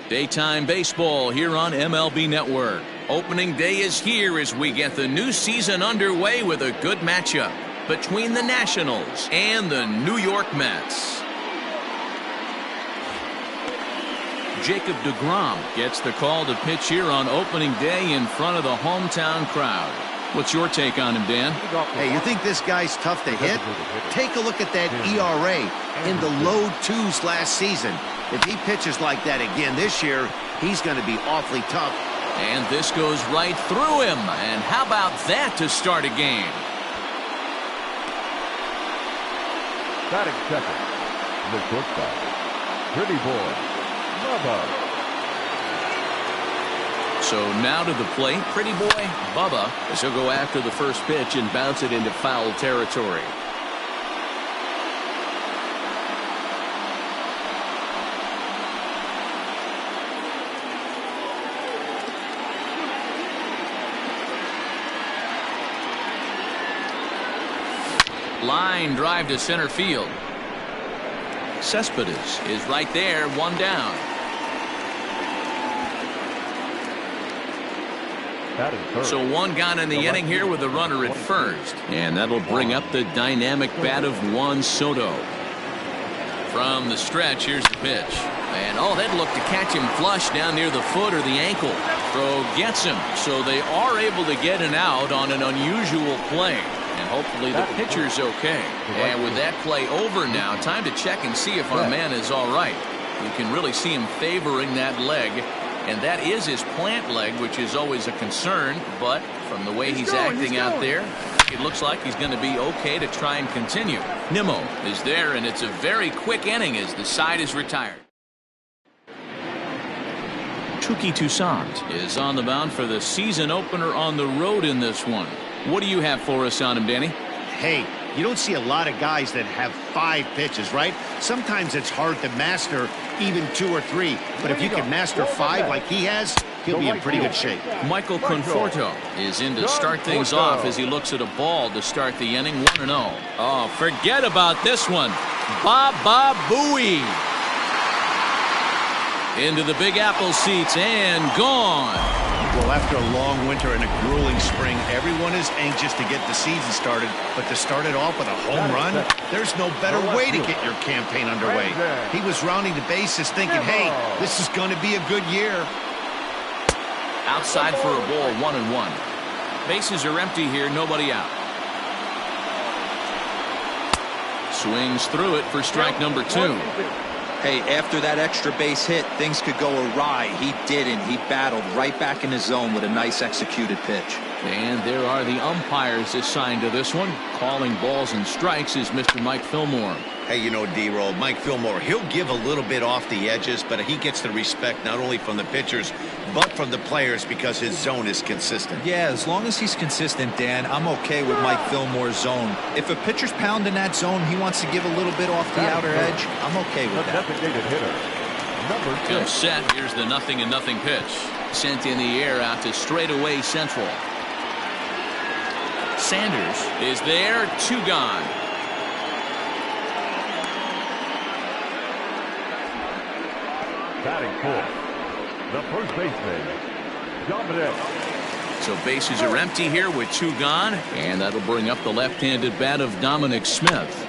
Daytime baseball here on MLB Network. Opening day is here as we get the new season underway with a good matchup between the Nationals and the New York Mets. Jacob deGrom gets the call to pitch here on opening day in front of the hometown crowd. What's your take on him, Dan? Hey, you think this guy's tough to hit? Take a look at that ERA in the low 2s last season. If he pitches like that again this year, he's going to be awfully tough. And this goes right through him. And how about that to start a game? Batting second, the shortstop, Pretty Boy, Bubba. So now to the plate, Pretty Boy Bubba, as he'll go after the first pitch and bounce it into foul territory. Line drive to center field. Cespedes is right there, one down. So one gone in the inning here with a runner at first. And that'll bring up the dynamic bat of Juan Soto. From the stretch, here's the pitch. And oh, that looked to catch him flush down near the foot or the ankle. Throw gets him. So they are able to get an out on an unusual play. And hopefully the pitcher's okay. And with that play over now, time to check and see if our man is all right. You can really see him favoring that leg. And that is his plant leg, which is always a concern. But from the way he's acting out there, it looks like he's going to be okay to try and continue. Nimmo is there, and it's a very quick inning as the side is retired. Touki Toussaint is on the mound for the season opener on the road in this one. What do you have for us on him, Danny? Hey, you don't see a lot of guys that have 5 pitches, right? Sometimes it's hard to master even 2 or 3. But if you can master 5 like he has, he'll be in pretty good shape. Michael Conforto is in to start things off as he looks at a ball to start the inning 1-0. Oh, forget about this one. Baba Booey. Into the Big Apple seats and gone. Well, after a long winter and a grueling spring, everyone is anxious to get the season started. But to start it off with a home run, there's no better way to get your campaign underway. He was rounding the bases thinking, hey, this is going to be a good year. Outside for a ball, 1-1. Bases are empty here, nobody out. Swings through it for strike number 2. Hey, after that extra base hit, things could go awry. He didn't. He battled right back in his zone with a nice executed pitch. And there are the umpires assigned to this one. Calling balls and strikes is Mr. Mike Fillmore. Hey, you know, D-Roll, Mike Fillmore, he'll give a little bit off the edges, but he gets the respect not only from the pitchers, but from the players because his zone is consistent. Yeah, as long as he's consistent, Dan, I'm okay with Mike Fillmore's zone. If a pitcher's pounding that zone, he wants to give a little bit off the outer edge, I'm okay with that. Designated hitter, number 6. Comes set. Here's the 0-0 pitch. Sent in the air out to straightaway central. Sanders is there, 2 gone. Batting fourth, the first baseman, Dominic. So bases are empty here with 2 gone, and that'll bring up the left-handed bat of Dominic Smith.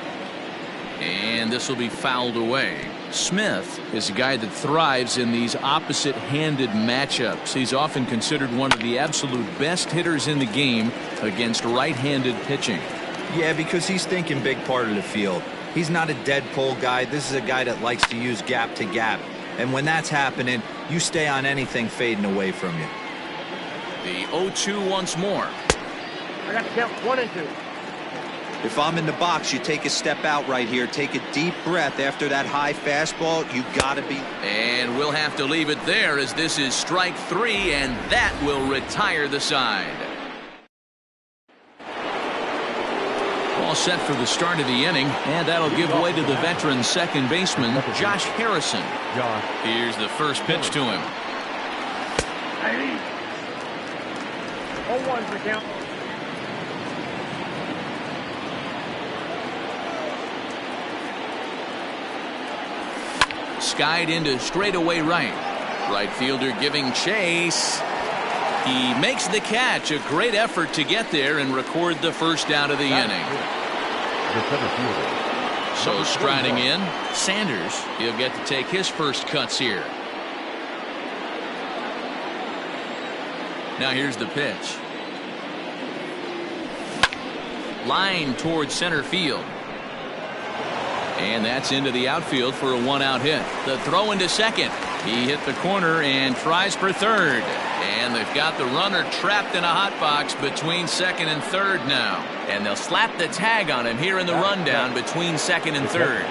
And this will be fouled away. Smith is a guy that thrives in these opposite-handed matchups. He's often considered one of the absolute best hitters in the game against right-handed pitching. Yeah, because he's thinking big part of the field. He's not a dead pull guy. This is a guy that likes to use gap to gap. And when that's happening, you stay on anything fading away from you. The 0-2 once more. I got to count 1 and 2. If I'm in the box, you take a step out right here. Take a deep breath after that high fastball. You got to be. And we'll have to leave it there as this is strike 3, and that will retire the side. All set for the start of the inning, and that'll give way to the veteran second baseman, Josh Harrison. Here's the first pitch to him. 0-1 for count. Skied into straightaway right. Right fielder giving chase. He makes the catch. A great effort to get there and record the first out of the inning. The center fielder. So striding in, Sanders. He'll get to take his first cuts here. Now here's the pitch. Line towards center field. And that's into the outfield for a one-out hit. The throw into second. He hit the corner and tries for third. And they've got the runner trapped in a hot box between second and third now. And they'll slap the tag on him here in the rundown between second and third.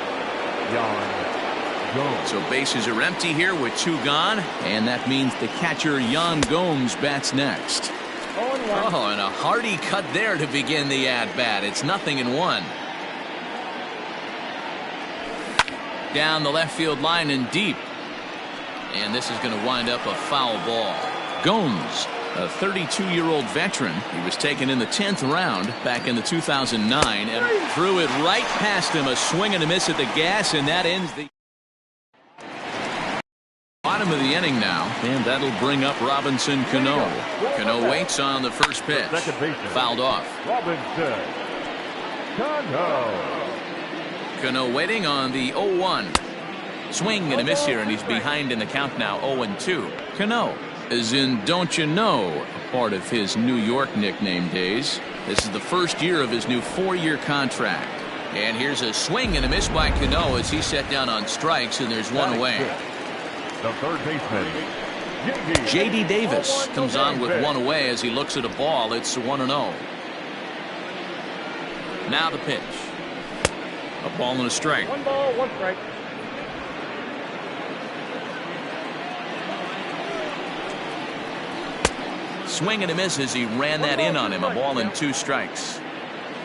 So bases are empty here with two gone. And that means the catcher Yan Gomes bats next. Oh, and a hearty cut there to begin the at-bat. It's 0-1. Down the left field line and deep. And this is going to wind up a foul ball. Gomes, a 32-year-old veteran. He was taken in the 10th round back in the 2009 and threw it right past him. A swing and a miss at the gas, and that ends the bottom of the inning now. And that'll bring up Robinson Cano. Cano waits on the first pitch. Fouled off. Robinson Cano. Cano waiting on the 0-1. Swing and a miss here, and he's behind in the count now, 0-2. Cano, as in don't you know, a part of his New York nickname days. This is the first year of his new 4-year contract. And here's a swing and a miss by Cano as he's set down on strikes, and there's one away. The third baseman, J.D. Davis comes on with one away as he looks at a ball. It's 1-0. Now the pitch. A ball and a strike. 1 ball, 1 strike. Swing and a miss as he ran that in on him. A ball and 2 strikes.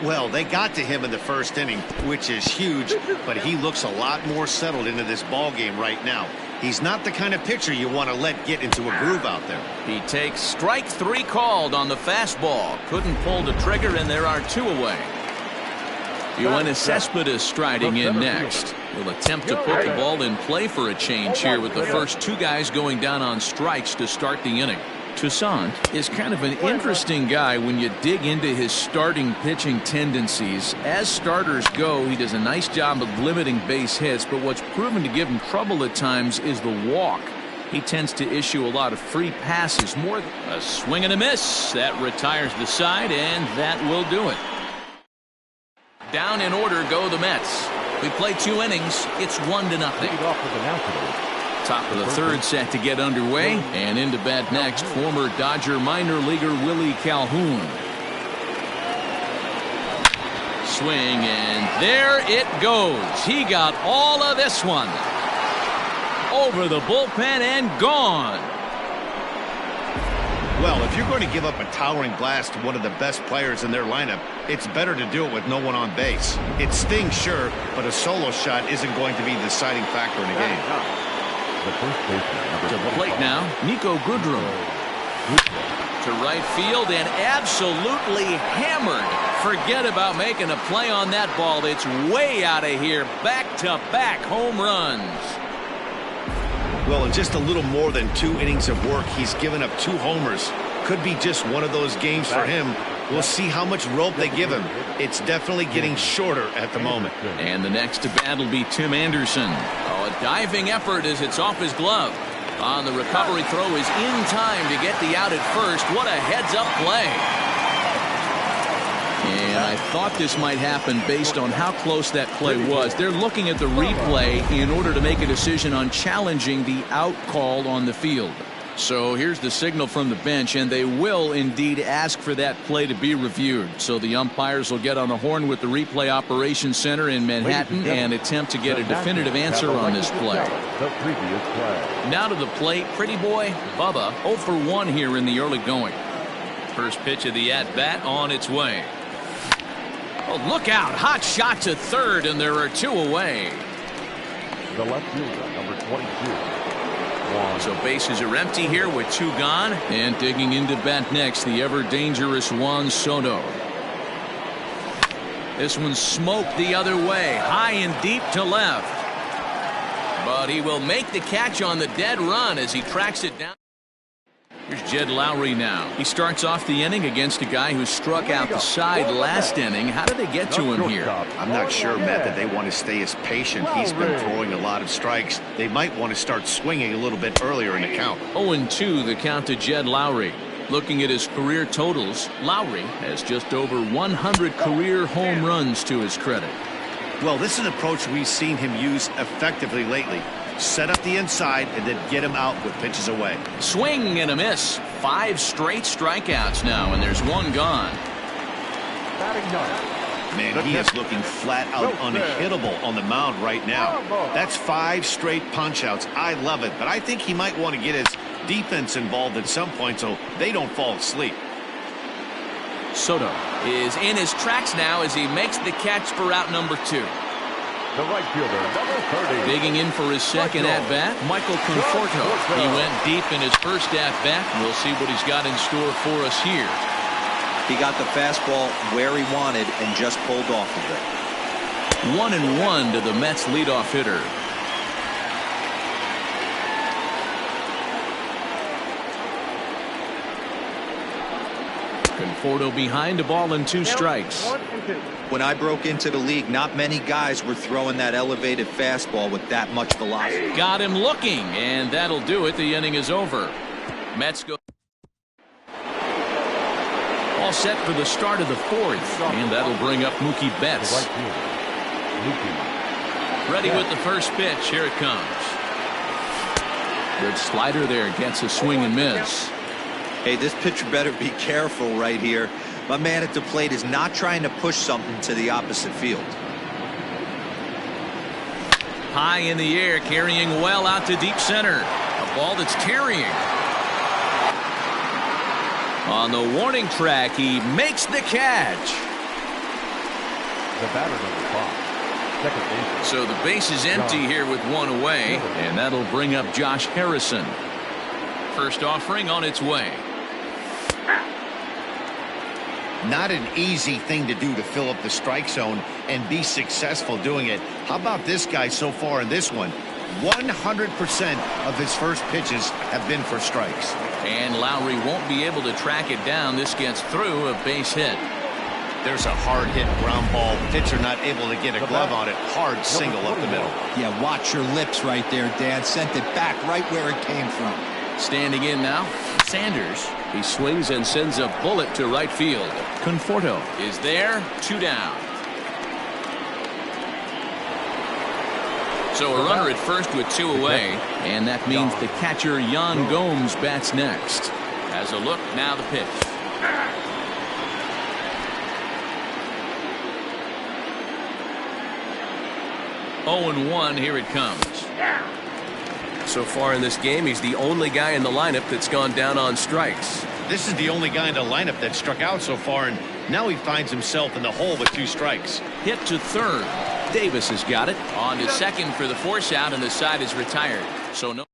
Well, they got to him in the first inning, which is huge, but he looks a lot more settled into this ball game right now. He's not the kind of pitcher you want to let get into a groove out there. He takes strike 3 called on the fastball. Couldn't pull the trigger, and there are 2 away. Yoenis Cespedes striding in next. He'll attempt to put the ball in play for a change here with the first 2 guys going down on strikes to start the inning. Toussaint is kind of an interesting guy when you dig into his starting pitching tendencies. As starters go, he does a nice job of limiting base hits, but what's proven to give him trouble at times is the walk. He tends to issue a lot of free passes. More a swing and a miss. That retires the side, and that will do it. Down in order go the Mets. We play 2 innings. It's 1-0. Top of the third set to get underway, and into bat next, former Dodger minor leaguer Willie Calhoun. Swing, and there it goes. He got all of this one. Over the bullpen and gone. Well, if you're going to give up a towering blast to one of the best players in their lineup, it's better to do it with no one on base. It stings, sure, but a solo shot isn't going to be the deciding factor in a game. To the plate now, Nico Goodrum. To right field and absolutely hammered. Forget about making a play on that ball. It's way out of here. Back-to-back home runs. Well, in just a little more than 2 innings of work, he's given up 2 homers. Could be just one of those games for him. We'll see how much rope they give him. It's definitely getting shorter at the moment. And the next to bat will be Tim Anderson. Oh, a diving effort as it's off his glove. On the recovery throw is in time to get the out at first. What a heads-up play. And I thought this might happen based on how close that play was. They're looking at the replay in order to make a decision on challenging the out call on the field. So here's the signal from the bench, and they will indeed ask for that play to be reviewed. So the umpires will get on the horn with the replay operations center in Manhattan and attempt to get a definitive answer on this play. Now to the plate, pretty boy Bubba, 0 for 1 here in the early going. First pitch of the at-bat on its way. Oh, look out. Hot shot to third, and there are 2 away. The left fielder, number 22. So bases are empty here with 2 gone. And digging into bat next, the ever-dangerous Juan Soto. This one's smoked the other way. High and deep to left. But he will make the catch on the dead run as he tracks it down. Here's Jed Lowry now. He starts off the inning against a guy who struck out the side last inning. How did they get to him here? I'm not sure, Matt, that they want to stay as patient. He's been throwing a lot of strikes. They might want to start swinging a little bit earlier in the count. 0-2 the count to Jed Lowry. Looking at his career totals, Lowry has just over 100 career home runs to his credit. Well, this is an approach we've seen him use effectively lately. Set up the inside and then get him out with pitches away. Swing and a miss. 5 straight strikeouts now, and there's one gone. Man, he is looking flat out unhittable on the mound right now. That's 5 straight punch-outs. I love it, but I think he might want to get his defense involved at some point so they don't fall asleep. Soto is in his tracks now as he makes the catch for out number 2. The right fielder, number 30. Digging in for his second at-bat, Michael Conforto. He went deep in his first at-bat. We'll see what he's got in store for us here. He got the fastball where he wanted and just pulled off of it. 1-1 to the Mets leadoff hitter. Conforto behind, a ball and 2 strikes. 1-2. When I broke into the league, not many guys were throwing that elevated fastball with that much velocity. Got him looking, and that'll do it. The inning is over. Mets go all set for the start of the 4th, and that'll bring up Mookie Betts. Right fielder, Mookie. Ready with the first pitch. Here it comes. Good slider there, gets a swing and miss. Hey, this pitcher better be careful right here. My man at the plate is not trying to push something to the opposite field. High in the air, carrying well out to deep center. A ball that's carrying. On the warning track, he makes the catch. The batter, number 5. Second base. So the base is empty here with 1 away, and that'll bring up Josh Harrison. First offering on its way. Not an easy thing to do to fill up the strike zone and be successful doing it. How about this guy so far in this one? 100% of his first pitches have been for strikes. And Lowry won't be able to track it down. This gets through, a base hit. There's a hard hit ground ball. Pitcher not able to get a glove on it. Hard single up the middle. Yeah, watch your lips right there, Dan. Sent it back right where it came from. Standing in now, Sanders. He swings and sends a bullet to right field. Conforto is there, 2 down. So a runner at first with 2 away, and that means the catcher Yan Gomes bats next. Has a look, now the pitch. Oh, and 1, here it comes. So far in this game, he's the only guy in the lineup that's gone down on strikes. This is the only guy in the lineup that struck out so far, and now he finds himself in the hole with 2 strikes. Hit to third. Davis has got it. On to second for the force out, and the side is retired. So no.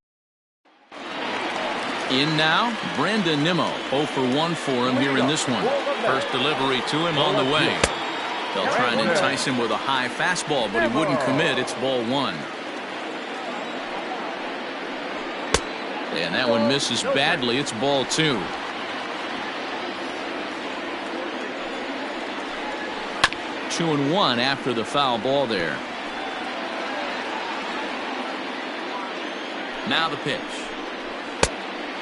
In now, Brandon Nimmo. 0 for 1 for him here in this one. First delivery to him on the way. They'll try and entice him with a high fastball, but he wouldn't commit. It's ball 1. And that one misses badly. It's ball 2. Two and 1 after the foul ball there. Now the pitch.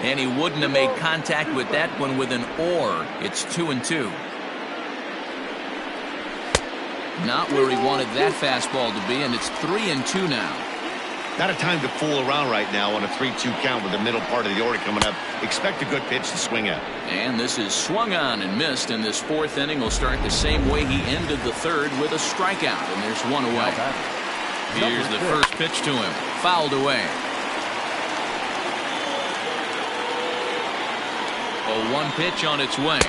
And he wouldn't have made contact with that one with an or. It's 2 and 2. Not where he wanted that fastball to be, and it's 3 and 2 now. Not a time to fool around right now on a 3-2 count with the middle part of the order coming up. Expect a good pitch to swing at. And this is swung on and missed, and this 4th inning will start the same way he ended the 3rd with a strikeout, and there's 1 away. Here's the first pitch to him. Fouled away. A 1 pitch on its way.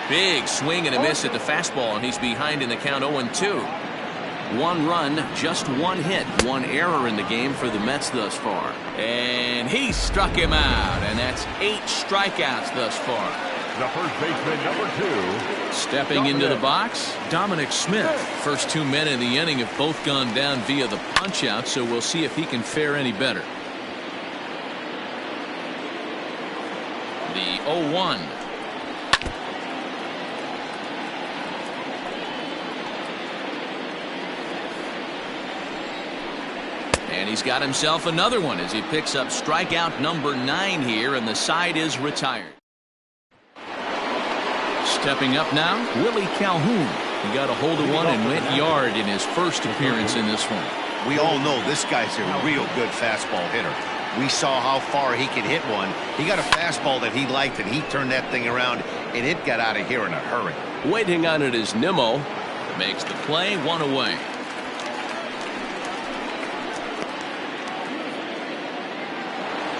Big swing and a miss at the fastball, and he's behind in the count 0-2. 1 run, just 1 hit, 1 error in the game for the Mets thus far. And he struck him out, and that's 8 strikeouts thus far. The first baseman, number 2. Stepping into the box, Dominic Smith. First 2 men in the inning have both gone down via the punch-out, so we'll see if he can fare any better. The 0-1. And he's got himself another one as he picks up strikeout number 9 here, and the side is retired. Stepping up now, Willie Calhoun. He got a hold of one and went yard in his first appearance in this one. We all know this guy's a real good fastball hitter. We saw how far he could hit one. He got a fastball that he liked, and he turned that thing around, and it got out of here in a hurry. Waiting on it is Nimmo. Makes the play, 1 away.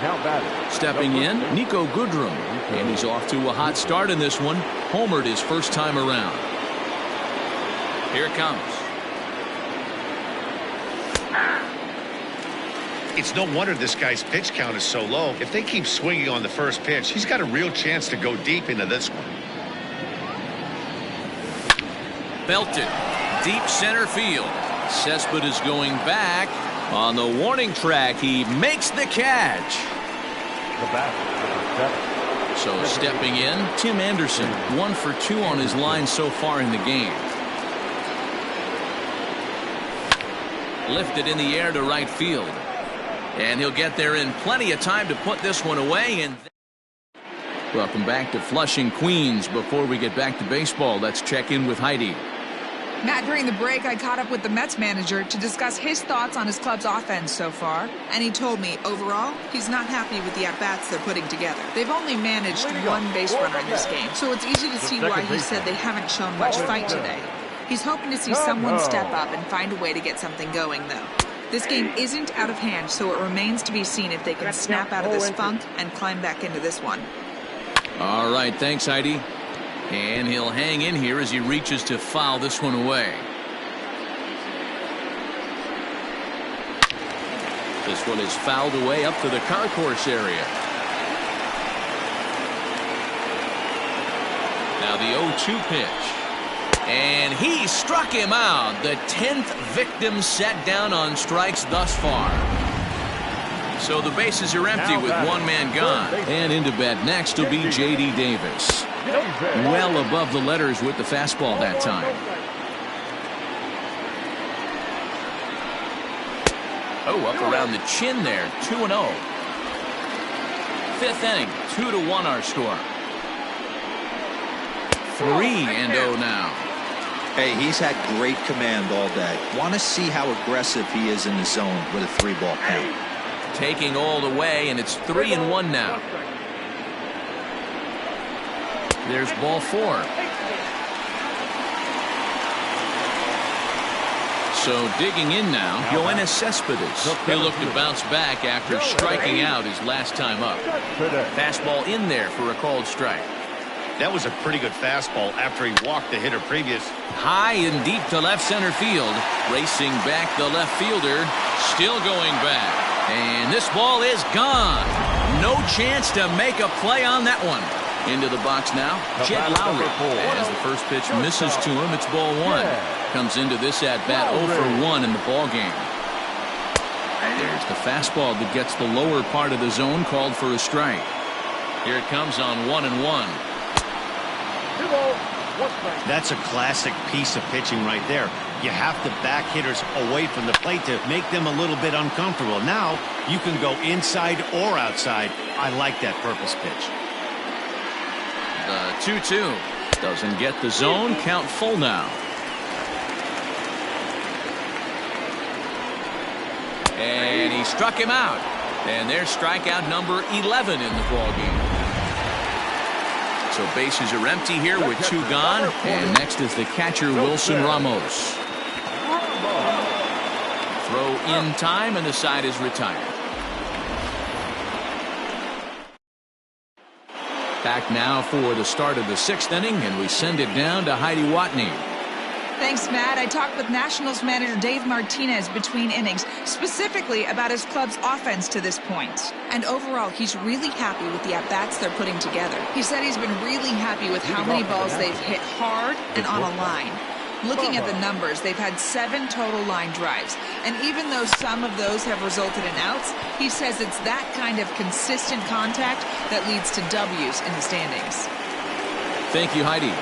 Now batting. Stepping in, Nico Goodrum. And he's off to a hot start in this one. Homered his first time around. Here it comes. It's no wonder this guy's pitch count is so low. If they keep swinging on the first pitch, he's got a real chance to go deep into this one. Belted. Deep center field. Cespedes is going back. On the warning track, he makes the catch. The bat, So stepping in, Tim Anderson. 1 for 2 on his line so far in the game. Lifted in the air to right field. And he'll get there in plenty of time to put this one away. And welcome back to Flushing, Queens. Before we get back to baseball, let's check in with Heidi. Matt, during the break, I caught up with the Mets manager to discuss his thoughts on his club's offense so far. And he told me, overall, he's not happy with the at-bats they're putting together. They've only managed 1 base runner in this game, so it's easy to see why he said they haven't shown much fight today. He's hoping to see someone step up and find a way to get something going, though. This game isn't out of hand, so it remains to be seen if they can snap out of this funk and climb back into this one. All right, thanks, Heidi. And he'll hang in here as he reaches to foul this one away. This one is fouled away up to the concourse area. Now the 0-2 pitch. And he struck him out. The 10th victim set down on strikes thus far. So the bases are empty with 1 man gone. And into bat next will be J.D. Davis. Well above the letters with the fastball that time. Oh, up around the chin there. 2-0. 5th inning. 2-1 our score. 3-0 now. Hey, he's had great command all day. Want to see how aggressive he is in the zone with a 3-ball count. Taking all the way, and it's 3-1 now. There's ball 4. So digging in now, Yoenis Cespedes. He'll look to bounce back after striking out his last time up. Fastball in there for a called strike. That was a pretty good fastball after he walked the hitter previous. High and deep to left center field. Racing back the left fielder. Still going back. And this ball is gone. No chance to make a play on that one. Into the box now, Jed Lowry. As the first pitch misses to him, it's ball 1. Comes into this at-bat 0 for 1 in the ball game. There's the fastball that gets the lower part of the zone called for a strike. Here it comes on 1-1. That's a classic piece of pitching right there. You have to back hitters away from the plate to make them a little bit uncomfortable. Now you can go inside or outside. I like that purpose pitch. The 2-2 doesn't get the zone. Count full now. And he struck him out. And there's strikeout number 11 in the ball game. So bases are empty here with 2 gone. And next is the catcher, Wilson Ramos. Throw in time, and the side is retired. Back now for the start of the 6th inning, and we send it down to Heidi Watney. Thanks, Matt. I talked with Nationals manager Dave Martinez between innings, specifically about his club's offense to this point. And overall, he's really happy with the at-bats they're putting together. He said he's been really happy with how many balls they've hit hard and on a line. Looking at the numbers, they've had 7 total line drives. And even though some of those have resulted in outs, he says it's that kind of consistent contact that leads to W's in the standings. Thank you, Heidi.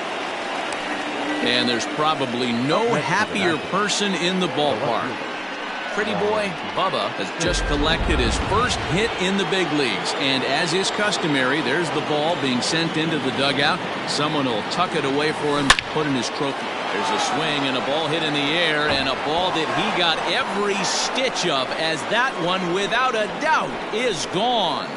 And there's probably no happier person in the ballpark. Pretty boy Bubba has just collected his first hit in the big leagues. And as is customary, there's the ball being sent into the dugout. Someone will tuck it away for him to put in his trophy. There's a swing and a ball hit in the air, and a ball that he got every stitch of, as that one, without a doubt, is gone.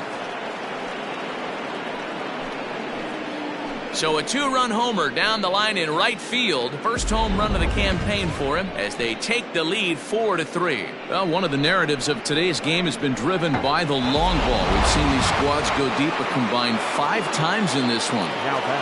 So a 2-run homer down the line in right field. First home run of the campaign for him as they take the lead 4-3. Well, one of the narratives of today's game has been driven by the long ball. We've seen these squads go deep a combined 5 times in this one.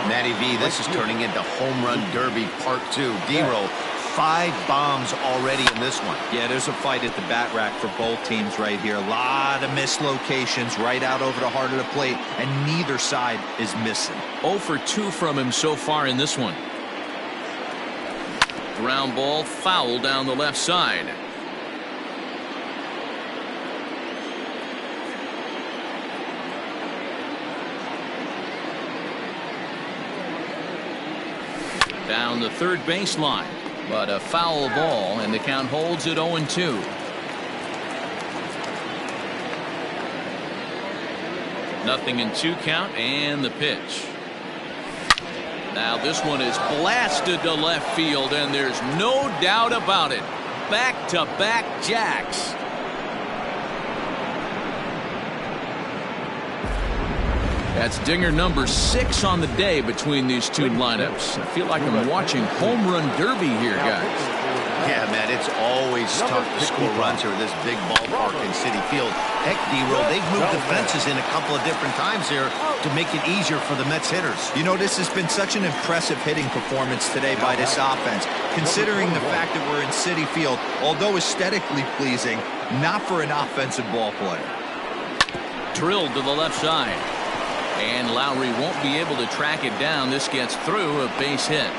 Matty V, this is turning into Home Run Derby Part 2. D-roll, 5 bombs already in this one. Yeah, there's a fight at the bat rack for both teams right here. A lot of missed locations right out over the heart of the plate, and neither side is missing. 0 for 2 from him so far in this one. Ground ball foul down the left side. Down the third baseline. But a foul ball, and the count holds at 0-2. Nothing in 2 count, and the pitch. Now this one is blasted to left field, and there's no doubt about it. Back-to-back jacks. That's dinger number 6 on the day between these two lineups. I feel like I'm watching home run derby here, guys. Yeah, man, it's always tough to score runs here at this big ballpark in Citi Field. Heck, D-roll, they've moved the fences in a couple of different times here to make it easier for the Mets hitters. You know, this has been such an impressive hitting performance today by this offense, considering the fact that we're in Citi Field, although aesthetically pleasing, not for an offensive ball player. Drilled to the left side. And Lowry won't be able to track it down. This gets through, a base hit.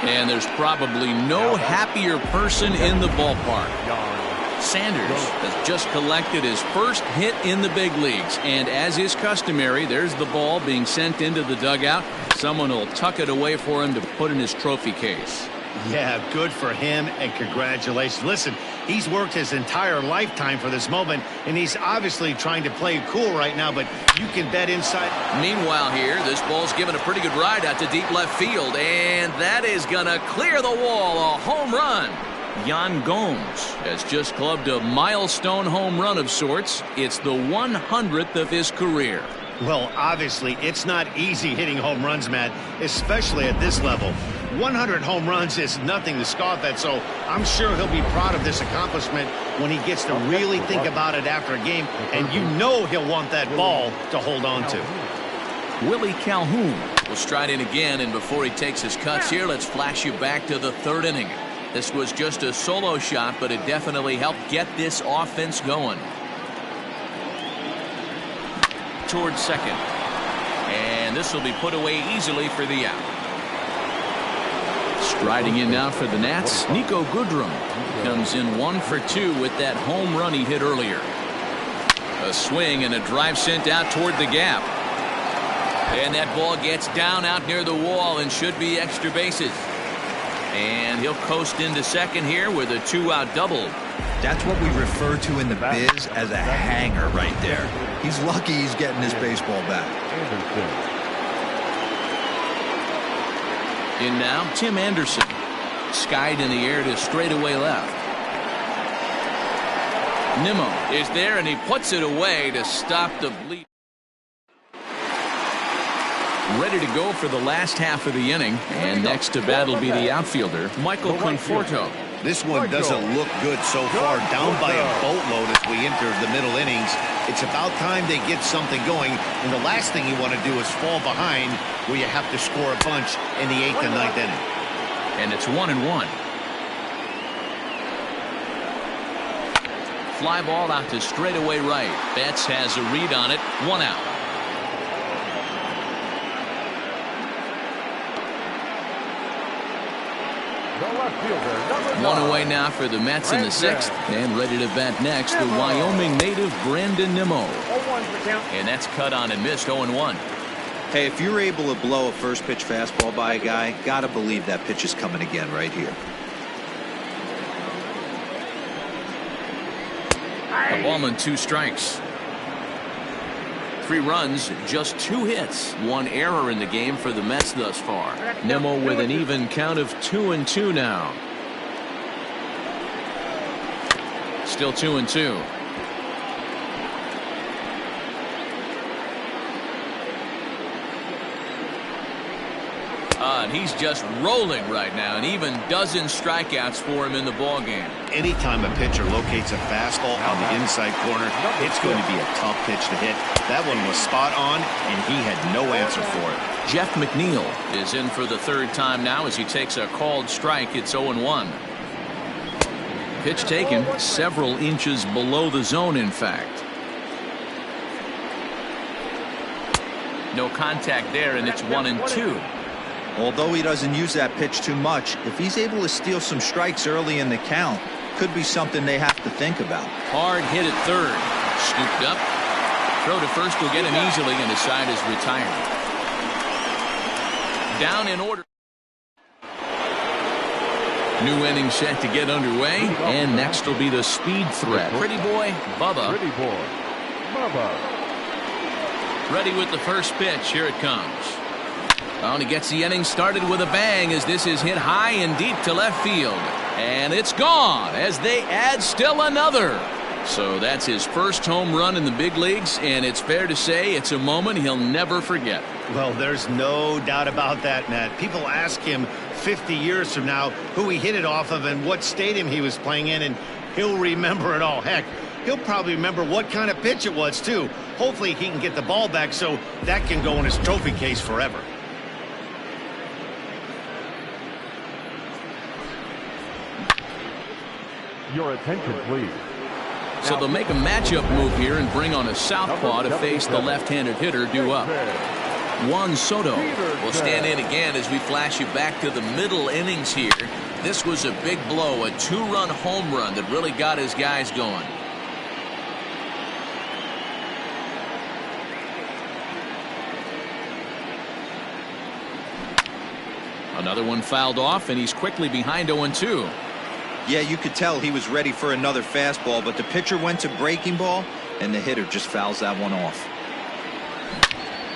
And there's probably no happier person in the ballpark. Sanders has just collected his first hit in the big leagues. And as is customary, there's the ball being sent into the dugout. Someone will tuck it away for him to put in his trophy case. Yeah, good for him, and congratulations. Listen, he's worked his entire lifetime for this moment, and he's obviously trying to play cool right now, but you can bet inside. Meanwhile here, this ball's given a pretty good ride out to deep left field, and that is gonna clear the wall. A home run. Yan Gomes has just clubbed a milestone home run of sorts. It's the 100th of his career. Well, obviously, it's not easy hitting home runs, Matt, especially at this level. 100 home runs is nothing to scoff at, so I'm sure he'll be proud of this accomplishment when he gets to really think about it after a game, and you know he'll want that ball to hold on to. Willie Calhoun will stride in again, and before he takes his cuts here, let's flash you back to the 3rd inning. This was just a solo shot, but it definitely helped get this offense going. Towards second. And this will be put away easily for the out. Striding in now for the Nats, Nico Goodrum comes in 1 for 2 with that home run he hit earlier. A swing and a drive sent out toward the gap. And that ball gets down out near the wall and should be extra bases. And he'll coast into second here with a 2-out double. That's what we refer to in the biz as a hanger right there. He's lucky he's getting his baseball back. In now, Tim Anderson. Skied in the air to straightaway left. Nimmo is there, and he puts it away to stop the bleed. Ready to go for the last half of the inning. And next to bat will be the outfielder, Michael Conforto. This one doesn't look good so far. Down by a boatload as we enter the middle innings. It's about time they get something going. And the last thing you want to do is fall behind where you have to score a bunch in the 8th and 9th inning. And it's 1-1. Fly ball out to straightaway right. Betts has a read on it. 1 out. One away now for the Mets in the 6th, and ready to bat next, the Wyoming native Brandon Nimmo. And that's cut on and missed. 0-1. Hey, if you're able to blow a first pitch fastball by a guy, gotta believe that pitch is coming again right here. A ball and 2 strikes. 3 runs, just 2 hits, 1 error in the game for the Mets thus far. Nimmo with an even count of 2-2 now. Still 2-2. And he's just rolling right now, and even dozen strikeouts for him in the ball game. Anytime a pitcher locates a fastball on the inside corner, it's going to be a tough pitch to hit. That one was spot on, and he had no answer for it. Jeff McNeil is in for the 3rd time now as he takes a called strike. It's 0-1. Pitch taken several inches below the zone, in fact. No contact there, and it's 1-2. Although he doesn't use that pitch too much, if he's able to steal some strikes early in the count, could be something they have to think about. Hard hit at 3rd. Scooped up. Throw to first will get him easily, and his side is retired. Down in order. New inning set to get underway, and next will be the speed threat. Pretty boy Bubba. Ready with the first pitch. Here it comes. Oh, and he gets the inning started with a bang as this is hit high and deep to left field. And it's gone as they add still another. So that's his first home run in the big leagues, and it's fair to say it's a moment he'll never forget. Well, there's no doubt about that, Matt. People ask him 50 years from now who he hit it off of and what stadium he was playing in, and he'll remember it all. Heck, he'll probably remember what kind of pitch it was, too. Hopefully he can get the ball back so that can go in his trophy case forever. Your attention, please. So they'll make a matchup move here and bring on a southpaw to face the left-handed hitter due up. Juan Soto will stand in again as we flash you back to the middle innings here. This was a big blow, a 2-run home run that really got his guys going. Another one fouled off, and he's quickly behind 0-2. Yeah, you could tell he was ready for another fastball, but the pitcher went to breaking ball, and the hitter just fouls that one off.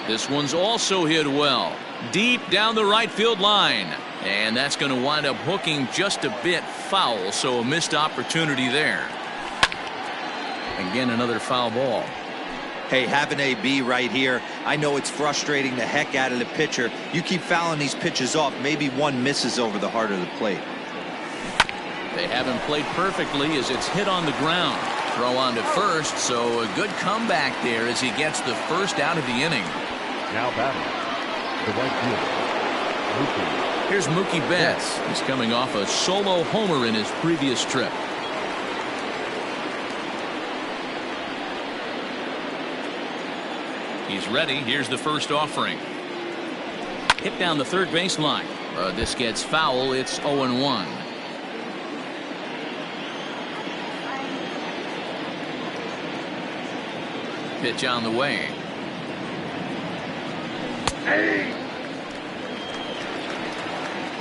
This one's also hit well, deep down the right field line. And that's going to wind up hooking just a bit foul, so a missed opportunity there. Again, another foul ball. Hey, have an AB right here. I know it's frustrating the heck out of the pitcher. You keep fouling these pitches off, maybe one misses over the heart of the plate. They haven't played perfectly as it's hit on the ground. Throw on to first, so a good comeback there as he gets the first out of the inning. Now batting, the right fielder, Mookie. Here's Mookie Betts. He's coming off a solo homer in his previous trip. He's ready. Here's the first offering. Hit down the third baseline. This gets foul. It's 0-1. Pitch on the way.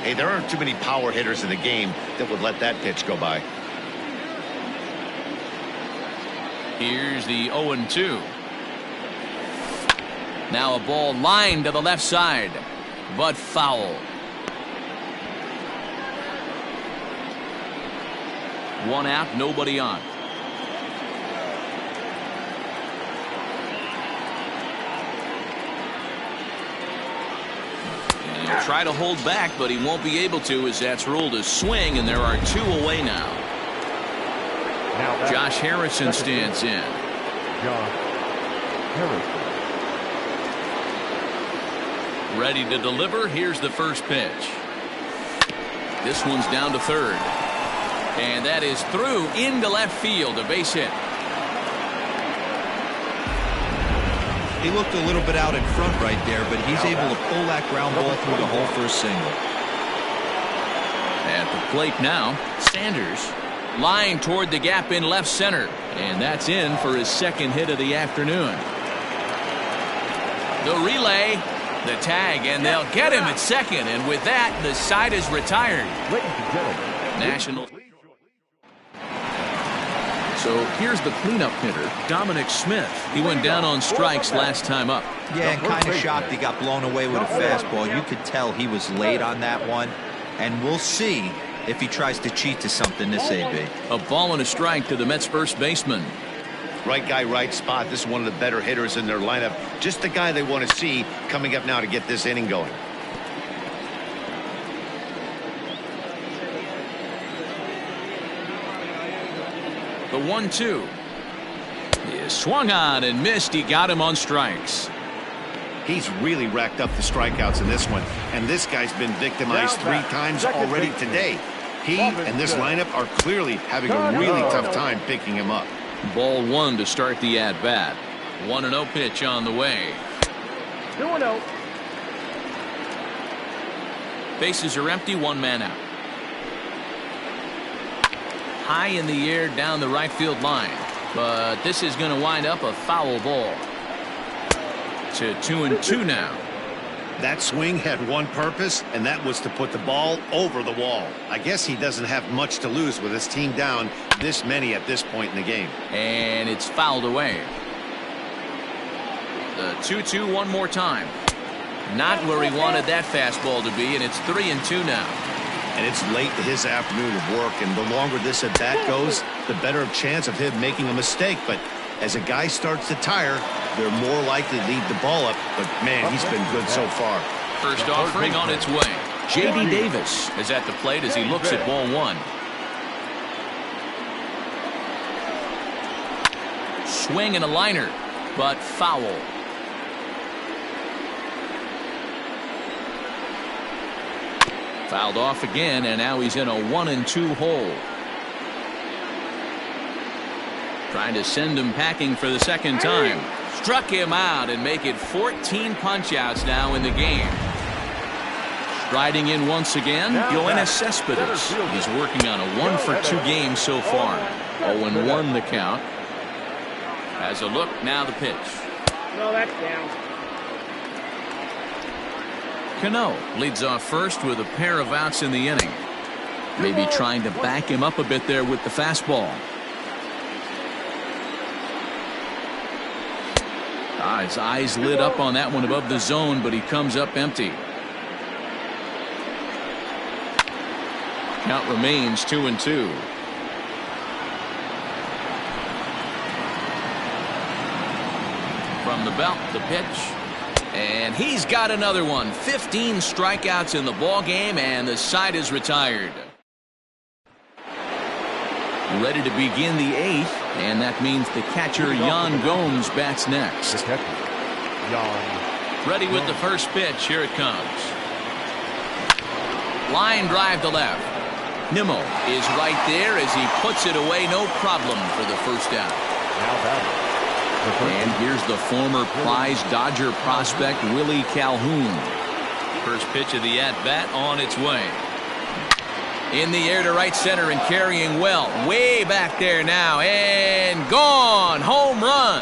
Hey, there aren't too many power hitters in the game that would let that pitch go by. Here's the 0-2. Now a ball lined to the left side, but foul. One out, nobody on. try to hold back, but he won't be able to, as that's ruled a swing, and there are 2 away now. Josh Harrison stands in. Josh Harrison. Ready to deliver. Here's the first pitch. This one's down to third. And that is through into left field, a base hit. He looked a little bit out in front right there, but he's able to pull that ground ball through the hole for a single. At the plate now, Sanders. Line toward the gap in left center. And that's in for his second hit of the afternoon. The relay, the tag, and they'll get him at second. And with that, the side is retired. Ladies and gentlemen, National. So here's the cleanup hitter, Dominic Smith. He went down on strikes last time up. Yeah, and kind of shocked he got blown away with a fastball. You could tell he was late on that one. And we'll see if he tries to cheat to something this AB. A ball and a strike to the Mets first baseman. Right guy, right spot. This is one of the better hitters in their lineup. Just the guy they want to see coming up now to get this inning going. The 1-2 is swung on and missed. He got him on strikes. He's really racked up the strikeouts in this one, and this guy's been victimized 3 times already today. He and this lineup are clearly having a really tough time picking him up. Ball 1 to start the at-bat. 1-0 pitch on the way. 2-0. Bases are empty, 1 man out. High in the air down the right field line, but this is going to wind up a foul ball. To 2-2 now. That swing had one purpose, and that was to put the ball over the wall. I guess he doesn't have much to lose with his team down this many at this point in the game. And it's fouled away. The 2-2 one more time. Not where he wanted that fastball to be, and it's 3-2 now. And it's late in his afternoon of work, and the longer this at bat goes, the better chance of him making a mistake. But as a guy starts to tire, they're more likely to leave the ball up. But man, he's been good so far. First offering on its way. J.D. Davis is at the plate as he looks at ball 1. Swing and a liner, but foul. Fouled off again, and now he's in a 1-2 hole. Trying to send him packing for the second time. Struck him out and make it 14 punch-outs now in the game. Striding in once again, Yoenis Cespedes. He's working on a 1-for-2 game so far. 0-1 the count. Has a look, now the pitch. No, that's down. Cano leads off first with a pair of outs in the inning. Maybe trying to back him up a bit there with the fastball. His eyes lit up on that one above the zone, but he comes up empty. Count remains 2-2. From the belt, the pitch. And he's got another one. 15 strikeouts in the ball game, and the side is retired. Ready to begin the 8th, and that means the catcher Yan Gomes bats next. Ready with the first pitch. Here it comes. Line drive to left. Nimmo is right there as he puts it away, no problem for the first out. And here's the former prize Dodger prospect Willie Calhoun. First pitch of the at-bat on its way. In the air to right center and carrying well. Way back there now, and gone. Home run.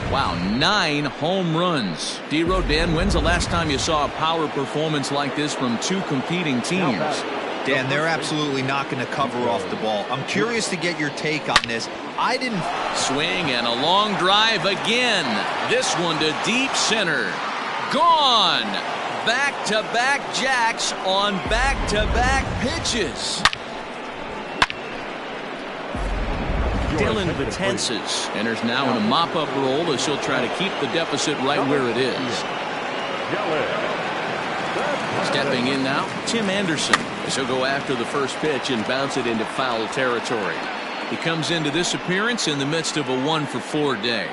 Wow, 9 home runs. Dan, when's the last time you saw a power performance like this from 2 competing teams? Dan, they're absolutely not going to cover off the ball. I'm curious to get your take on this. I didn't. Swing and a long drive again. This one to deep center. Gone. Back-to-back jacks on back-to-back pitches. Dylan Betances enters now in a mop-up role as she'll try to keep the deficit right where it is. Stepping in now, Tim Anderson, as he'll go after the first pitch and bounce it into foul territory. He comes into this appearance in the midst of a 1-for-4 day.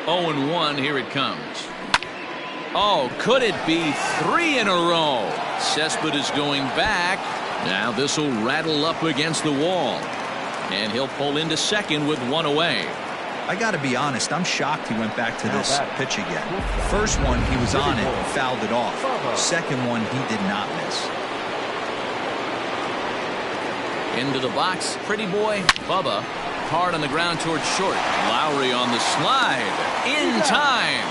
0-1, here it comes. Oh, could it be 3 in a row? Cespedes going back. Now this will rattle up against the wall. And he'll pull into second with 1 away. I got to be honest, I'm shocked he went back to this pitch again. First one, he was on it and fouled it off. Second one, he did not miss. Into the box, pretty boy, Bubba. Hard on the ground towards short. Lowry on the slide. In time.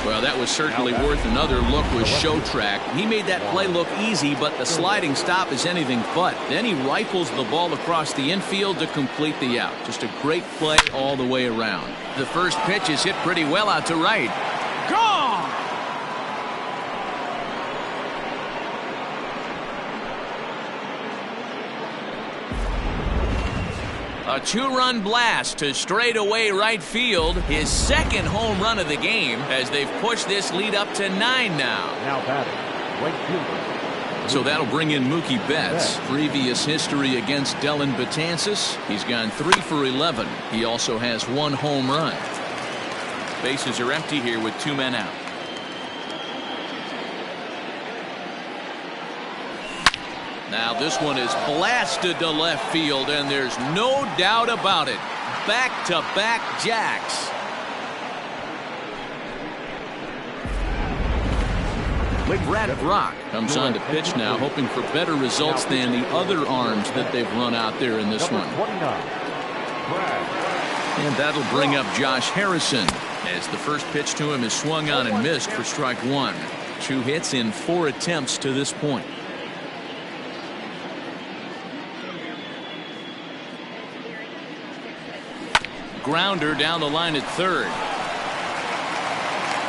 Well, that was certainly worth another look with Show Track. He made that play look easy, but the sliding stop is anything but. Then he rifles the ball across the infield to complete the out. Just a great play all the way around. The first pitch is hit pretty well out to right. Gone! A 2-run blast to straightaway right field. His second home run of the game as they've pushed this lead up to 9 now. Now batting, right fielder. So that'll bring in Mookie Betts. Previous history against Dylan Betances. He's gone 3 for 11. He also has 1 home run. Bases are empty here with 2 men out. Now this one is blasted to left field, and there's no doubt about it. Back-to-back jacks. Brad Brock comes on to pitch now, hoping for better results than the other arms that they've run out there in this one. And that'll bring up Josh Harrison, as the first pitch to him is swung on and missed for strike 1. 2 hits in 4 attempts to this point. Grounder down the line at third.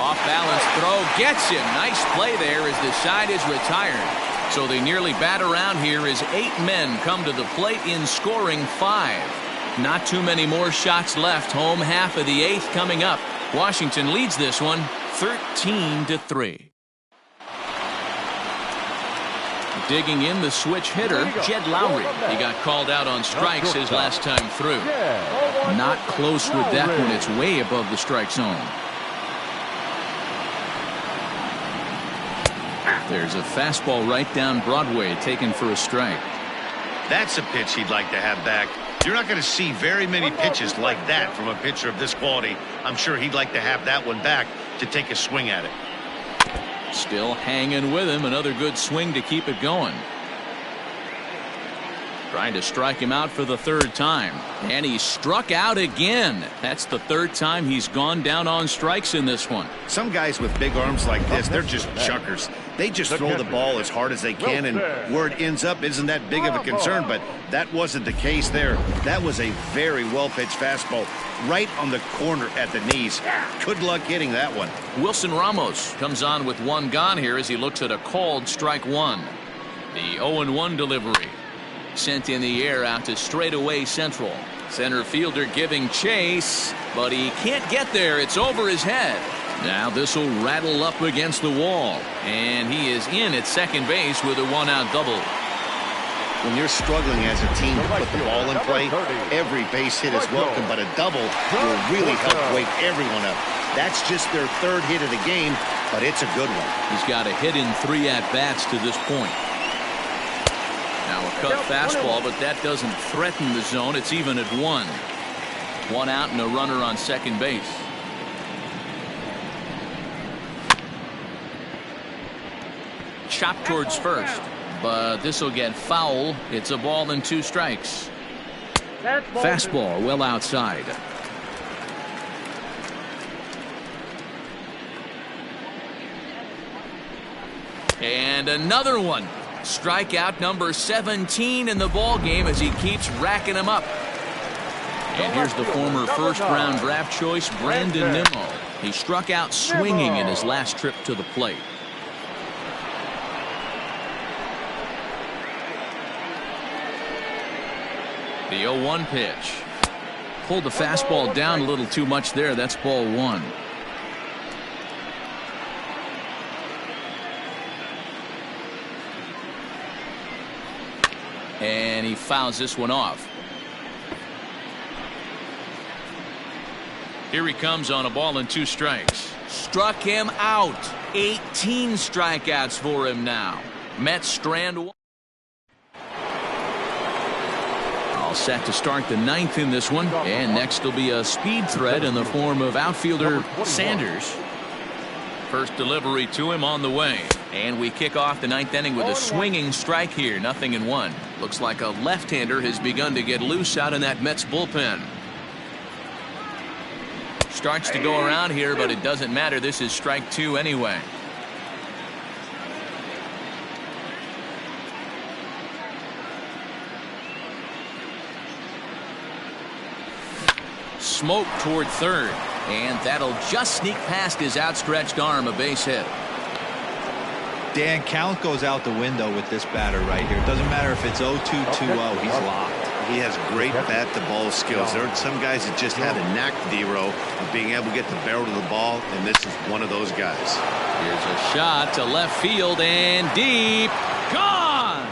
Off balance throw gets him. Nice play there as the side is retired. So they nearly bat around here as 8 men come to the plate in scoring 5. Not too many more shots left. Home half of the 8th coming up. Washington leads this one 13-3. Digging in the switch hitter, Jed Lowry. He got called out on strikes his last time through. Not close with that one. It's way above the strike zone. There's a fastball right down Broadway taken for a strike. That's a pitch he'd like to have back. You're not going to see very many pitches like that from a pitcher of this quality. I'm sure he'd like to have that one back to take a swing at it. Still hanging with him. Another good swing to keep it going. Trying to strike him out for the 3rd time. And he struck out again. That's the 3rd time he's gone down on strikes in this one. Some guys with big arms like this, they're just chuckers. They just throw the ball as hard as they can, and where it ends up isn't that big of a concern, but that wasn't the case there. That was a very well-pitched fastball right on the corner at the knees. Good luck hitting that one. Wilson Ramos comes on with 1 gone here as he looks at a called strike 1. The 0-1 delivery. Sent in the air out to straightaway central. Center fielder giving chase, but he can't get there. It's over his head. Now this will rattle up against the wall, and he is in at second base with a 1-out double. When you're struggling as a team to put the ball in play, every base hit is welcome, but a double will really help wake everyone up. That's just their 3rd hit of the game, but it's a good one. He's got a hit in 3 at-bats to this point. Now a cut fastball, but that doesn't threaten the zone. It's even at 1. 1 out and a runner on second base. Chop towards first, but this will get foul. It's a ball and 2 strikes. Fastball well outside. And another one. Strikeout number 17 in the ball game as he keeps racking them up. And here's the former first-round draft choice, Brandon Nimmo. He struck out swinging in his last trip to the plate. The 0-1 pitch. Pulled the fastball down a little too much there. That's ball one. And he fouls this one off. Here he comes on a ball and 2 strikes. Struck him out. 18 strikeouts for him now. Mets strand one. All set to start the 9th in this one. And next will be a speed threat in the form of outfielder Sanders. First delivery to him on the way. And we kick off the 9th inning with a swinging strike here. 0-1. Looks like a left-hander has begun to get loose out in that Mets bullpen. Starts to go around here, but it doesn't matter. This is strike 2 anyway. Smoke toward third, and that'll just sneak past his outstretched arm, a base hit. Dan, count goes out the window with this batter right here. It doesn't matter if it's 0-2, 2-0. He's locked. He has great bat-to-ball skills. There are some guys that just have a knack, D-Row, of being able to get the barrel to the ball, and this is one of those guys. Here's a shot to left field and deep. Gone!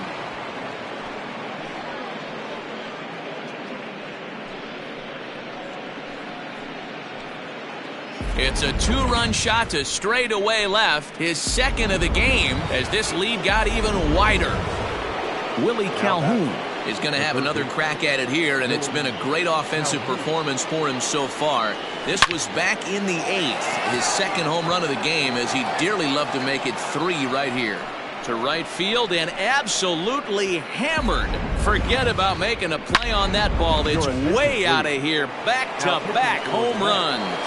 It's a 2-run shot to straightaway left, his second of the game, as this lead got even wider. Willie Calhoun is going to have another crack at it here, and it's been a great offensive performance for him so far. This was back in the 8th, his second home run of the game, as he'd dearly love to make it 3 right here. To right field and absolutely hammered. Forget about making a play on that ball. It's way out of here. Back-to-back home runs.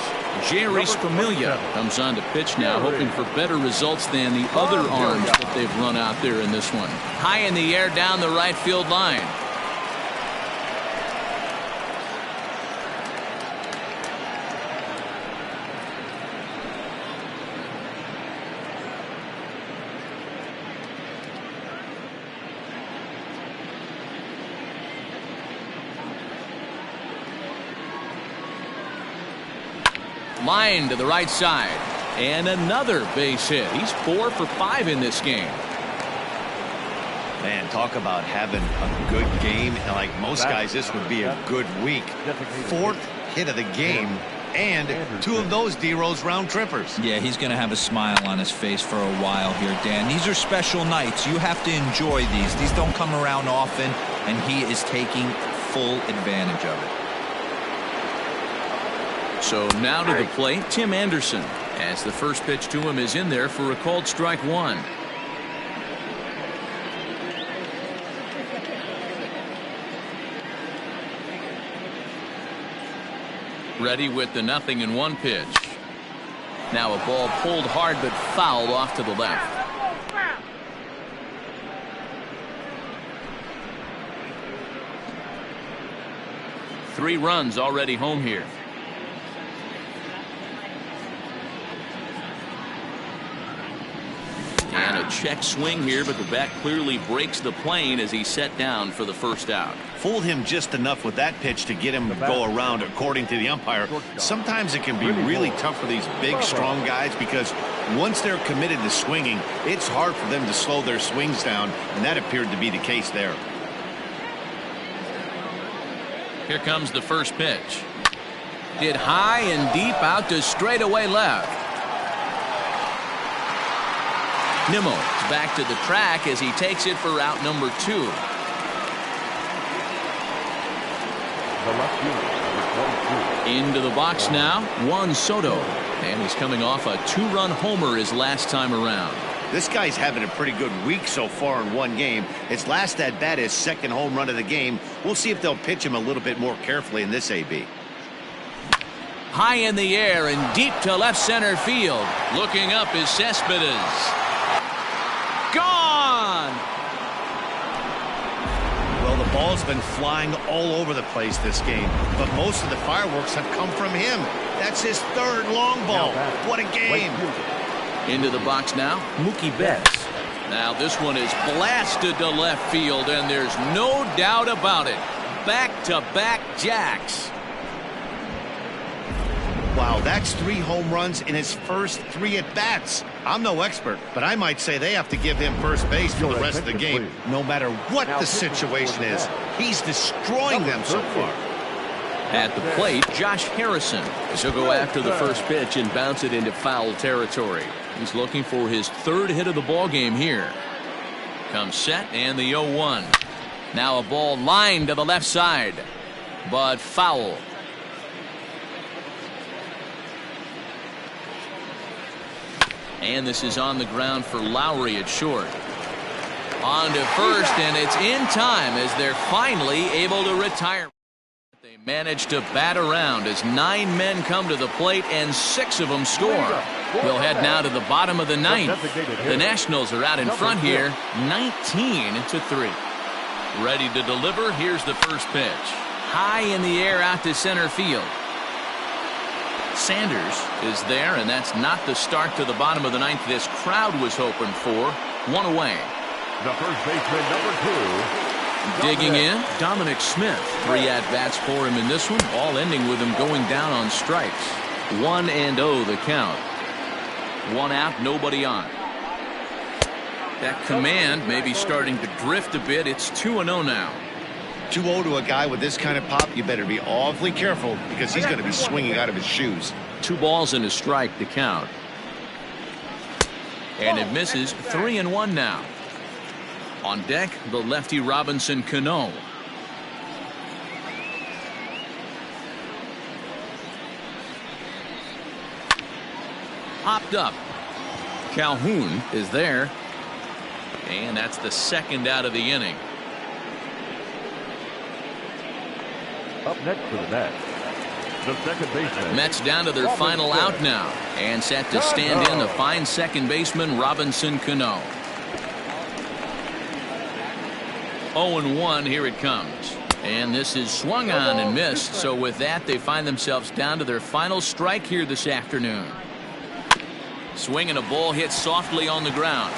Jerry Familia comes on to pitch now, hoping for better results than the other arms that they've run out there in this one. High in the air down the right field line. Line to the right side, and another base hit. He's 4 for 5 in this game. Man, talk about having a good game. And like most guys, this would be a good week. 4th hit of the game, and 2 of those D-Rose round trippers. Yeah, he's going to have a smile on his face for a while here, Dan. These are special nights. You have to enjoy these. These don't come around often, and he is taking full advantage of it. So now to the plate, Tim Anderson, as the first pitch to him is in there for a called strike 1. Ready with the 0-1 pitch. Now a ball pulled hard but fouled off to the left. Three runs already home here. And a check swing here, but the bat clearly breaks the plane as he's set down for the first out. Fooled him just enough with that pitch to get him to go around, according to the umpire. Sometimes it can be really tough for these big, strong guys because once they're committed to swinging, it's hard for them to slow their swings down, and that appeared to be the case there. Here comes the first pitch. Hit high and deep out to straightaway left. Nimmo is back to the track as he takes it for route number 2. Into the box now, Juan Soto. And he's coming off a 2-run homer his last time around. This guy's having a pretty good week so far in one game. His last at bat is second home run of the game. We'll see if they'll pitch him a little bit more carefully in this AB. High in the air and deep to left center field. Looking up is Cespedes. Gone! Well, the ball's been flying all over the place this game, but most of the fireworks have come from him. That's his third long ball. What a game. Into the box now, Mookie Betts. Now this one is blasted to left field, and there's no doubt about it. back-to-back jacks. Wow, that's 3 home runs in his first 3 at-bats. I'm no expert, but I might say they have to give him first base for the rest of the game. No matter what the situation is, he's destroying them so far. At the plate, Josh Harrison. He'll go after the first pitch and bounce it into foul territory. He's looking for his 3rd hit of the ball game here. Comes set and the 0-1. Now a ball lined to the left side, but foul. And this is on the ground for Lowry at short. On to first, and it's in time as they're finally able to retire. They manage to bat around as 9 men come to the plate and 6 of them score. We'll head now to the bottom of the 9th. The Nationals are out in front here, 19-3. Ready to deliver. Here's the first pitch. High in the air out to center field. Sanders is there, and that's not the start to the bottom of the 9th this crowd was hoping for. 1 away. The first baseman, number 2. Digging in, Dominic Smith. 3 at-bats for him in this one, all ending with him going down on strikes. 1-0 the count. 1 out, nobody on. That command may be starting to drift a bit. It's 2-0 now. 2-0 to a guy with this kind of pop, you better be awfully careful because he's going to be swinging out of his shoes. 2 balls and a strike to count. And it misses. 3-1 now. On deck, the lefty Robinson Cano. Popped up. Calhoun is there. And that's the 2nd out of the inning. Up next for the Mets, the second baseman. Mets down to their final out now. And set to stand in the fine second baseman Robinson Cano. 0-1, here it comes. And this is swung on and missed. So with that, they find themselves down to their final strike here this afternoon. Swinging a ball hit softly on the ground.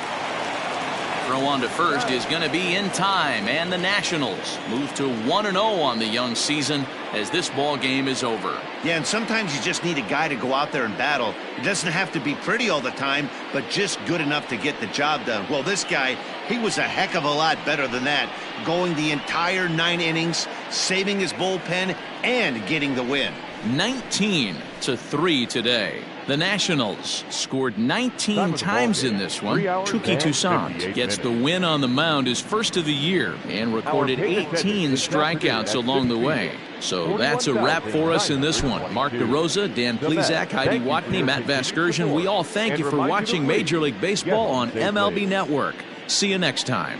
Throw on to first is going to be in time, and the Nationals move to 1-0 on the young season as this ball game is over. Yeah, and sometimes you just need a guy to go out there and battle. It doesn't have to be pretty all the time, but just good enough to get the job done. Well, this guy, he was a heck of a lot better than that, going the entire 9 innings, saving his bullpen, and getting the win. 19-3 today. The Nationals scored 19 times in this one. Touki Toussaint gets the win on the mound, his first of the year, and recorded 18 strikeouts along the way. So that's a wrap for us in this one. Mark DeRosa, Dan Plesac, Heidi Watney, Matt Vasgersian, we all thank you for watching Major League Baseball on MLB Network. See you next time.